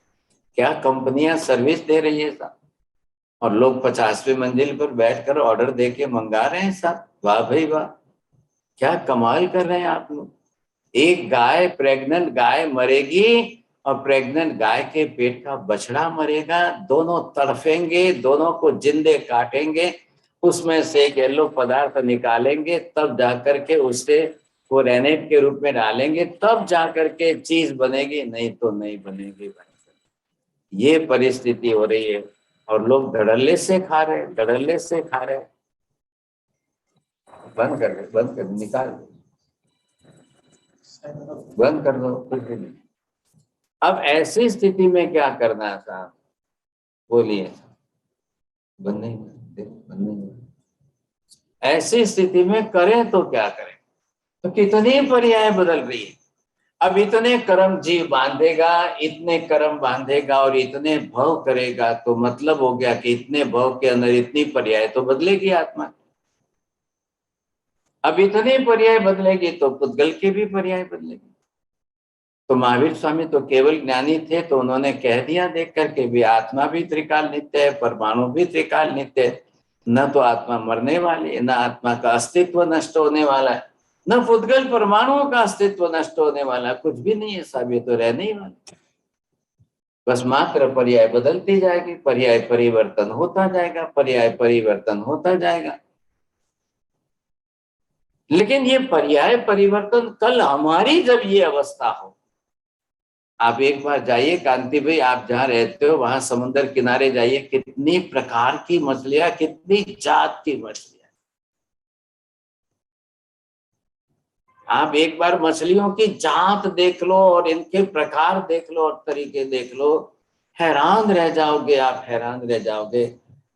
क्या कंपनियां सर्विस दे रही है साहब, और लोग 50वीं मंजिल पर बैठकर ऑर्डर देके मंगा रहे हैं साहब। वाह भाई वाह, क्या कमाल कर रहे हैं आप लोग। एक गाय, प्रेग्नेंट गाय मरेगी और प्रेग्नेंट गाय के पेट का बछड़ा मरेगा, दोनों तड़फेंगे, दोनों को जिंदे काटेंगे, उसमें से एक येलो पदार्थ निकालेंगे, तब जाकर के उसे वो रेनेट के रूप में डालेंगे, तब जाकर के चीज बनेगी, नहीं तो नहीं बनेगी। ये परिस्थिति हो रही है और लोग धड़ल्ले से खा रहे, धड़ल्ले से खा रहे। बंद कर दे, बंद कर, निकाल दो, बंद कर दो, कुछ भी नहीं। अब ऐसी स्थिति में क्या करना है साहब, बोलिए। बंद नहीं, बंद नहीं। ऐसी स्थिति में करें तो क्या करें? तो कितनी पर्याय बदल रही है। अब इतने कर्म जीव बांधेगा, इतने कर्म बांधेगा और इतने भव करेगा, तो मतलब हो गया कि इतने भव के अंदर इतनी पर्याय तो बदलेगी आत्मा। अब इतने पर्याय बदलेगी तो पुद्गल की भी पर्याय बदलेगी। तो महावीर स्वामी तो केवल ज्ञानी थे, तो उन्होंने कह दिया देख करके भी आत्मा भी त्रिकाल नित्य है, परमाणु भी त्रिकाल नित्य है। न तो आत्मा मरने वाली है, न आत्मा का अस्तित्व नष्ट होने वाला है, न पुद्गल परमाणुओं का अस्तित्व नष्ट होने वाला, कुछ भी नहीं है साहब, ये तो रहने ही वाला। बस मात्र पर्याय बदलती जाएगी, पर्याय परिवर्तन होता जाएगा, पर्याय परिवर्तन होता जाएगा। लेकिन ये पर्याय परिवर्तन कल हमारी जब ये अवस्था हो, आप एक बार जाइए कांति भाई, आप जहां रहते हो वहां समुद्र किनारे जाइए, कितनी प्रकार की मछलियां, कितनी जात की मछलियां। आप एक बार मछलियों की जात देख लो और इनके प्रकार देख लो और तरीके देख लो, हैरान रह जाओगे आप, हैरान रह जाओगे।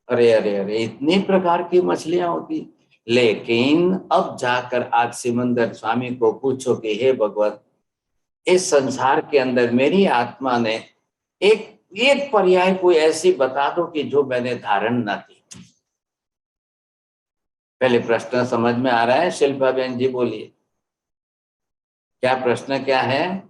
अरे अरे अरे, इतनी प्रकार की मछलियां होती। लेकिन अब जाकर आज सिमंदर स्वामी को पूछो कि हे भगवत, इस संसार के अंदर मेरी आत्मा ने एक पर्याय कोई ऐसी बता दो कि जो मैंने धारण ना की। पहले प्रश्न समझ में आ रहा है? शिल्पा बहन जी बोलिए, क्या प्रश्न क्या है?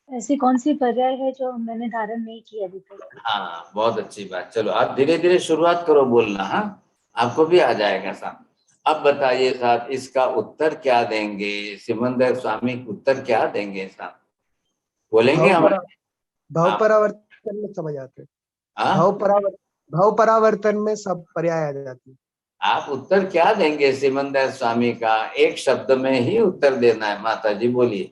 ऐसी कौन सी पर्याय है जो मैंने धारण नहीं की अभी तक? हाँ, बहुत अच्छी बात। चलो आप धीरे धीरे शुरुआत करो बोलना, हाँ आपको भी आ जाएगा साहब। अब बताइए साहब, इसका उत्तर क्या देंगे? सिमंदर स्वामी उत्तर क्या देंगे साहब? बोलेंगे हमारे भाव परावर्तन में समझ आते हैं। हाँ? भाव परावर्तन में सब पर्याय आ जाती है। आप उत्तर क्या देंगे सिमंदर स्वामी का? एक शब्द में ही उत्तर देना है। माता जी बोलिए।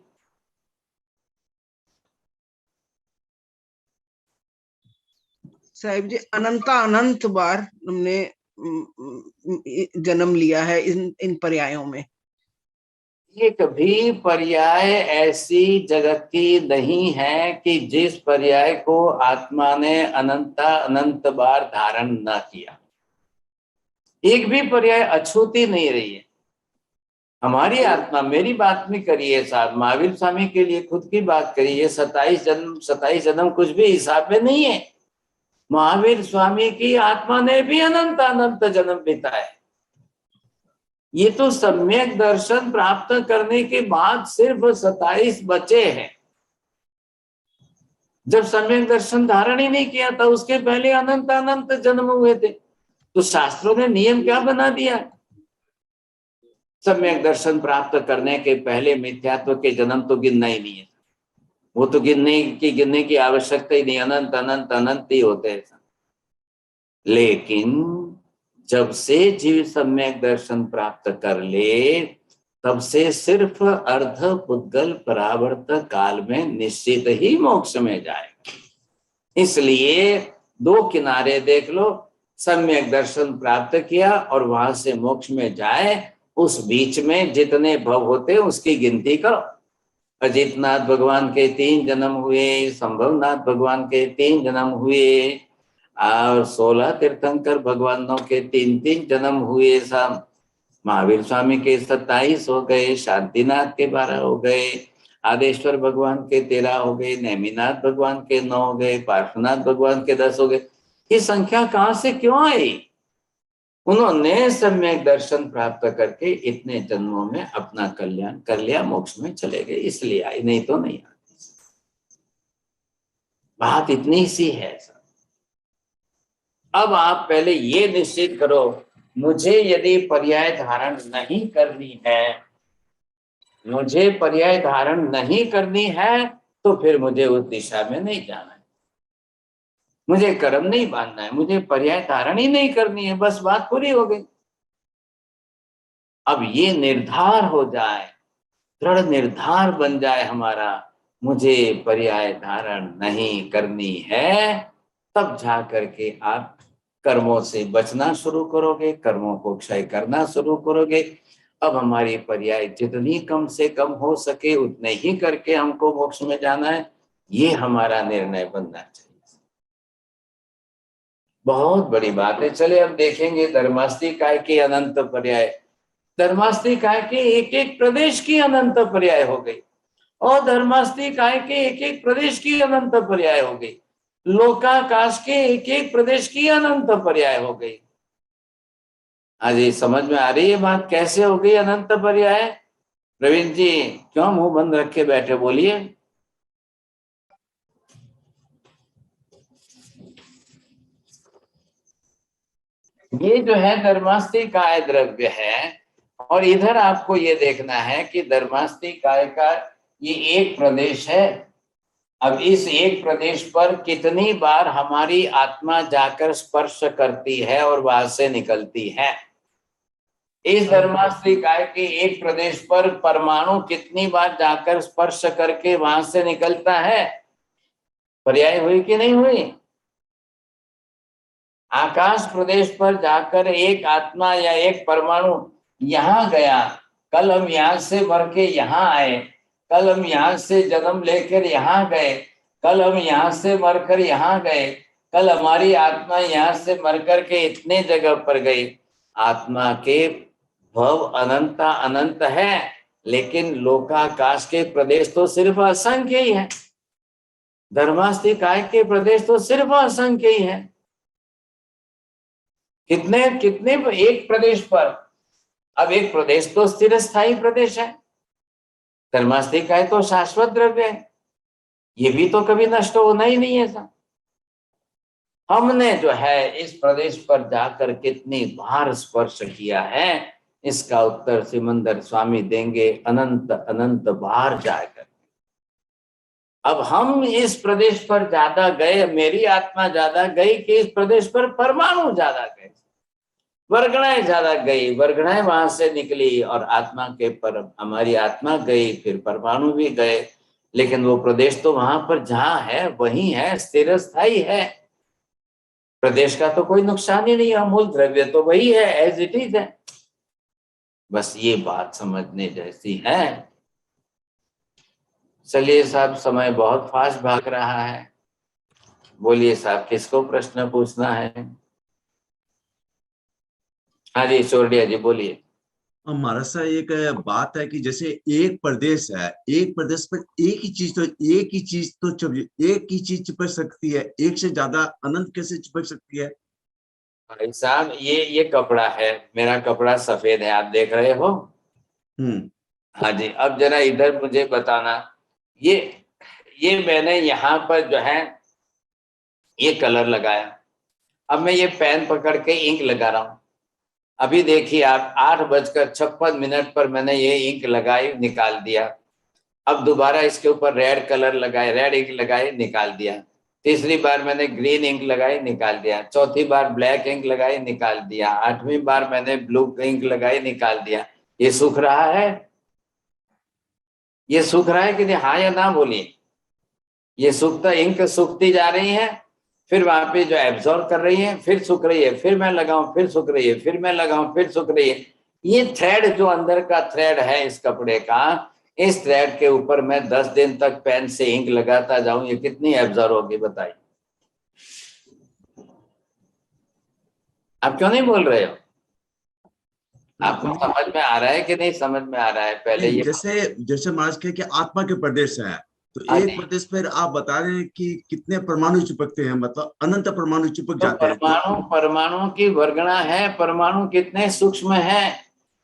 साहिब जी, अनंत बार हमने जन्म लिया है इन पर्यायों में। ये कभी पर्याय ऐसी जगत की नहीं है कि जिस पर्याय को आत्मा ने अनंत बार धारण ना किया। एक भी पर्याय अछूती नहीं रही है। हमारी आत्मा, मेरी बात नहीं करिए साहब, महावीर स्वामी के लिए खुद की बात करिए। 27 जन्म कुछ भी हिसाब में नहीं है। महावीर स्वामी की आत्मा ने भी अनंत जन्म बिताए। ये तो सम्यक दर्शन प्राप्त करने के बाद सिर्फ 27 बचे हैं। जब सम्यक दर्शन धारण ही नहीं किया था, उसके पहले अनंत जन्म हुए थे। तो शास्त्रों ने नियम क्या बना दिया? सम्यक दर्शन प्राप्त करने के पहले मिथ्यात्व के जन्म तो गिनना ही नहीं है। वो तो गिनने की आवश्यकता ही नहीं, अनंत ही होते हैं। लेकिन जब से जीव सम्यक दर्शन प्राप्त कर ले, तब से सिर्फ अर्ध पुद्गल परावर्त काल में निश्चित ही मोक्ष में जाएगा। इसलिए दो किनारे देख लो, सम्यक दर्शन प्राप्त किया और वहां से मोक्ष में जाए, उस बीच में जितने भव होते उसकी गिनती करो। अजितनाथ भगवान के 3 जन्म हुए, संभवनाथ भगवान के 3 जन्म हुए, और 16 तीर्थंकर भगवानों के 3-3 जन्म हुए। सब महावीर स्वामी के 27 हो गए, शांतिनाथ के 12 हो गए, आदेश्वर भगवान के 13 हो गए, नेमिनाथ भगवान के 9 हो गए, पार्श्वनाथ भगवान के 10 हो गए। ये संख्या कहाँ से क्यों आई? उन्होंने सम्यक दर्शन प्राप्त करके इतने जन्मों में अपना कल्याण कर लिया, मोक्ष में चले गए, इसलिए आई, नहीं तो नहीं आती। बात इतनी सी है सर। अब आप पहले ये निश्चित करो, मुझे यदि पर्याय धारण नहीं करनी है, मुझे पर्याय धारण नहीं करनी है, तो फिर मुझे उस दिशा में नहीं जाना है, मुझे कर्म नहीं बांधना है, मुझे पर्याय धारण ही नहीं करनी है, बस बात पूरी हो गई। अब ये निर्धार हो जाए, दृढ़ निर्धार बन जाए हमारा, मुझे पर्याय धारण नहीं करनी है, तब जा करके आप कर्मों से बचना शुरू करोगे, कर्मों को क्षय करना शुरू करोगे। अब हमारी पर्याय जितनी कम से कम हो सके उतने ही करके हमको मोक्ष में जाना है, ये हमारा निर्णय बनना चाहिए। बहुत बड़ी बात है। चले अब देखेंगे धर्मास्तिकाय के अनंत पर्याय। धर्मास्तिकाय के एक एक प्रदेश की अनंत पर्याय हो गई, और धर्मास्तिकाय के एक एक प्रदेश की अनंत पर्याय हो गई, लोकाकाश के एक एक प्रदेश की अनंत पर्याय हो गई। हाँ जी, समझ में आ रही है बात कैसे हो गई अनंत पर्याय? प्रवीण जी क्यों मुंह बंद रखे बैठे, बोलिए। ये जो है धर्मास्तिकाय द्रव्य है, और इधर आपको ये देखना है कि धर्मास्तिकाय का ये एक प्रदेश है। अब इस एक प्रदेश पर कितनी बार हमारी आत्मा जाकर स्पर्श करती है और वहां से निकलती है। इस धर्मास्तिकाय के एक प्रदेश पर परमाणु कितनी बार जाकर स्पर्श करके वहां से निकलता है? पर्याय हुई कि नहीं हुई? आकाश प्रदेश पर जाकर एक आत्मा या एक परमाणु यहाँ गया, कल हम यहाँ से मर के यहाँ आए, कल हम यहाँ से जन्म लेकर यहाँ गए, कल हम यहाँ से मरकर यहाँ गए, कल हमारी आत्मा यहाँ से मरकर के इतने जगह पर गई। आत्मा के भव अनंत अनंत है, लेकिन लोकाकाश के प्रदेश तो सिर्फ असंख्य ही है, धर्मास्तिकाय के प्रदेश तो सिर्फ असंख्य ही है। कितने कितने एक प्रदेश पर, अब एक प्रदेश तो स्थिर स्थायी प्रदेश है, धर्मास्तिकाय तो शाश्वत द्रव्य है, ये भी तो कभी नष्ट होना ही नहीं है सर। हमने जो है इस प्रदेश पर जाकर कितनी बार स्पर्श किया है, इसका उत्तर सिमंदर स्वामी देंगे अनंत अनंत बार जाकर। अब हम इस प्रदेश पर ज्यादा गए, मेरी आत्मा ज्यादा गई कि इस प्रदेश पर परमाणु ज्यादा गए, वर्गणाएं ज्यादा गई, वर्गणाएं वहां से निकली और आत्मा के पर हमारी आत्मा गई, फिर परमाणु भी गए, लेकिन वो प्रदेश तो वहां पर जहां है वही है, स्थिर स्थायी है, प्रदेश का तो कोई नुकसान ही नहीं है, मूल द्रव्य तो वही है, एज इट इज है। बस ये बात समझने जैसी है। चलिए साहब, समय बहुत फास्ट भाग रहा है, बोलिए साहब किसको प्रश्न पूछना है? हाँ जी चोरडिया जी बोलिए। हमारा सा एक बात है कि जैसे एक प्रदेश है, एक प्रदेश पर एक ही चीज तो एक ही चीज चिपक सकती है, एक से ज्यादा अनंत कैसे चिपक सकती है? भाई साहब ये कपड़ा है, मेरा कपड़ा सफेद है, आप देख रहे हो। हाँ जी, अब जरा इधर मुझे बताना, ये मैंने यहाँ पर जो है ये कलर लगाया, अब मैं ये पेन पकड़ के इंक लगा रहा हूँ। अभी देखिए आप 8:56 पर मैंने ये इंक लगाई, निकाल दिया। अब दोबारा इसके ऊपर रेड कलर लगाए, रेड इंक लगाई, निकाल दिया। तीसरी बार मैंने ग्रीन इंक लगाई, निकाल दिया। चौथी बार ब्लैक इंक लगाई, निकाल दिया। 8वीं बार मैंने ब्लू इंक लगाई, निकाल दिया। ये सूख रहा है? ये सूख रहा है कि नहीं, हाँ या ना बोलिए। ये सूखता, इंक सूखती जा रही है, फिर वहां पे जो एब्जॉर्ब कर रही है, फिर सूख रही है, फिर मैं लगाऊं, फिर सूख रही है, फिर मैं लगाऊं, फिर सूख रही है। ये थ्रेड जो अंदर का थ्रेड है इस कपड़े का, इस थ्रेड के ऊपर मैं 10 दिन तक पेन से इंक लगाता जाऊं, ये कितनी एब्जॉर्ब होगी बताइए। आप क्यों नहीं बोल रहे हो? आपको समझ में आ रहा है कि नहीं समझ में आ रहा है? पहले ये जैसे महाराज कहे कि आत्मा के प्रदेश है, तो हाँ एक जी। प्रदेश पर आप बता रहे हैं कि कितने परमाणु चिपकते हैं, मतलब अनंत परमाणु चिपक तो जाते हैं। परमाणु की वर्गणा है, परमाणु कितने सूक्ष्म है।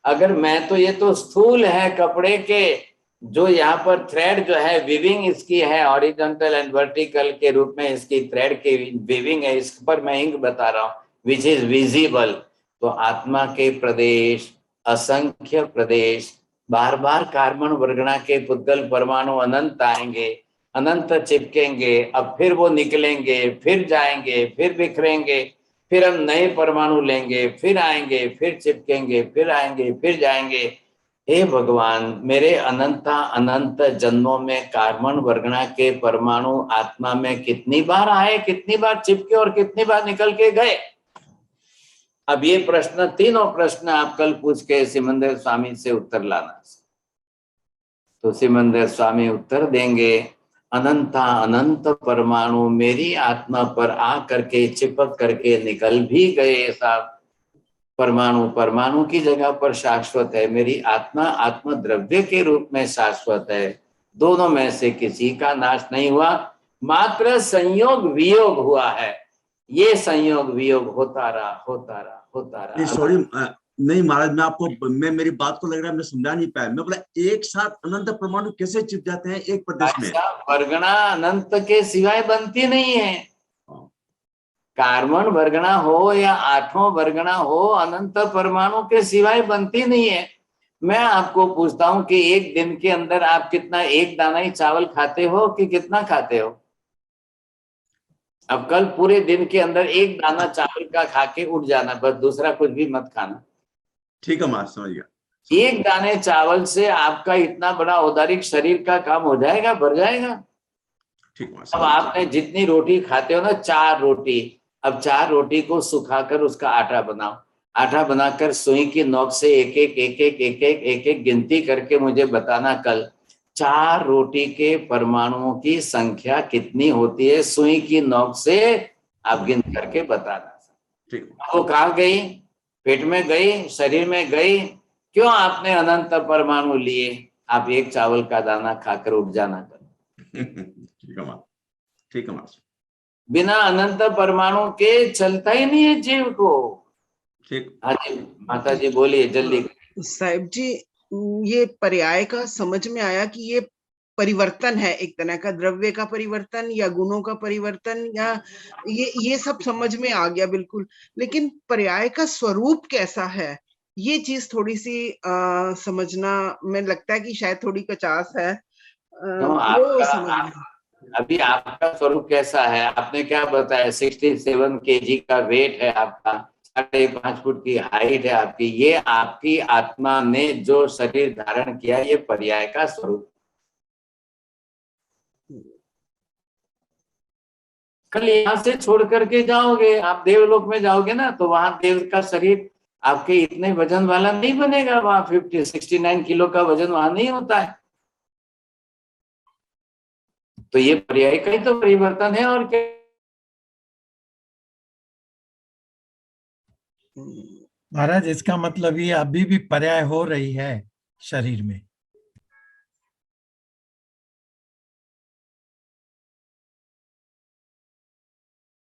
अगर मैं तो, ये तो स्थूल है कपड़े के, जो यहाँ पर थ्रेड जो है वीविंग इसकी है, हॉरिजॉन्टल एंड वर्टिकल के रूप में इसकी थ्रेड की वीविंग है, इस पर मैं इंक बता रहा हूँ, विच इज विजिबल। तो आत्मा के प्रदेश, असंख्य प्रदेश, बार बार कार्बन वर्गणा के पुद्गल परमाणु अनंत आएंगे, अनंत चिपकेंगे, अब फिर वो निकलेंगे, फिर जाएंगे, फिर बिखरेंगे, फिर हम नए परमाणु लेंगे, फिर आएंगे, फिर चिपकेंगे, फिर आएंगे, फिर जाएंगे। हे भगवान, मेरे अनंत अनंत जन्मों में कार्बन वर्गणा के परमाणु आत्मा में कितनी बार आए, कितनी बार चिपके और कितनी बार निकल के गए। अब ये प्रश्न, तीनों प्रश्न आप कल पूछ के सिमंदर स्वामी से उत्तर लाना। तो सिमंदर स्वामी उत्तर देंगे, अनंता अनंत परमाणु मेरी आत्मा पर आ करके चिपक करके निकल भी गए साहब। परमाणु परमाणु की जगह पर शाश्वत है, मेरी आत्मा आत्म द्रव्य के रूप में शाश्वत है। दोनों में से किसी का नाश नहीं हुआ, मात्र संयोग वियोग हुआ है। ये संयोग वियोग होता रहा, होता रहा, होता रहा। सॉरी नहीं महाराज, मैं मेरी बात को लग रहा है मैं समझा नहीं पाया। मैं बोला एक साथ अनंत परमाणु कैसे चिप जाते हैं एक प्रदेश में? वर्गणा अनंत के सिवाय बनती नहीं है। कार्बन वर्गणा हो या आठों वर्गणा हो, अनंत परमाणु के सिवाय बनती नहीं है। मैं आपको पूछता हूं कि एक दिन के अंदर आप कितना, एक दाना ही चावल खाते हो कि कितना खाते हो? अब कल पूरे दिन के अंदर एक दाना चावल का खा के उठ जाना, बस दूसरा कुछ भी मत खाना। ठीक है महाराज, समझ गया। एक दाने चावल से आपका इतना बड़ा औदारिक शरीर का काम हो जाएगा, भर जाएगा। ठीक। अब आपने जितनी रोटी खाते हो ना, 4 रोटी, अब 4 रोटी को सुखाकर उसका आटा बनाओ। आटा बनाकर सुई की नोक से एक एक गिनती करके मुझे बताना कल, 4 रोटी के परमाणुओं की संख्या कितनी होती है, सुई की नोक से आप गिन करके बताना। वो कहाँ गई? पेट में गई, शरीर में गई? क्यों आपने अनंत परमाणु लिए? आप एक चावल का दाना खाकर उठ जाना कल। ठीक है। बिना अनंत परमाणु के चलता ही नहीं है जीव को। ठीक। हाँ जी माता जी बोलिए जल्दी। साहिब जी, ये पर्याय का समझ में आया कि ये परिवर्तन है, एक तरह का द्रव्य का परिवर्तन या गुणों का परिवर्तन, या ये सब समझ में आ गया बिल्कुल। लेकिन पर्याय का स्वरूप कैसा है, ये चीज थोड़ी सी समझना में लगता है कि शायद थोड़ी कचास है। वो समझ में अभी आपका स्वरूप कैसा है? आपने क्या बताया? 67 kg का वेट है आपका, 5.5 फुट की हाइट है आपकी। ये आपकी आत्मा ने जो शरीर धारण किया, ये पर्याय का स्वरूप। कल यहाँ से छोड़ करके जाओगे, आप देवलोक में जाओगे ना, तो वहां देव का शरीर आपके इतने वजन वाला नहीं बनेगा। वहां 69 किलो का वजन वहां नहीं होता है। तो ये पर्याय का ही तो परिवर्तन है, और क्या? महाराज इसका मतलब ये अभी भी पर्याय हो रही है शरीर में।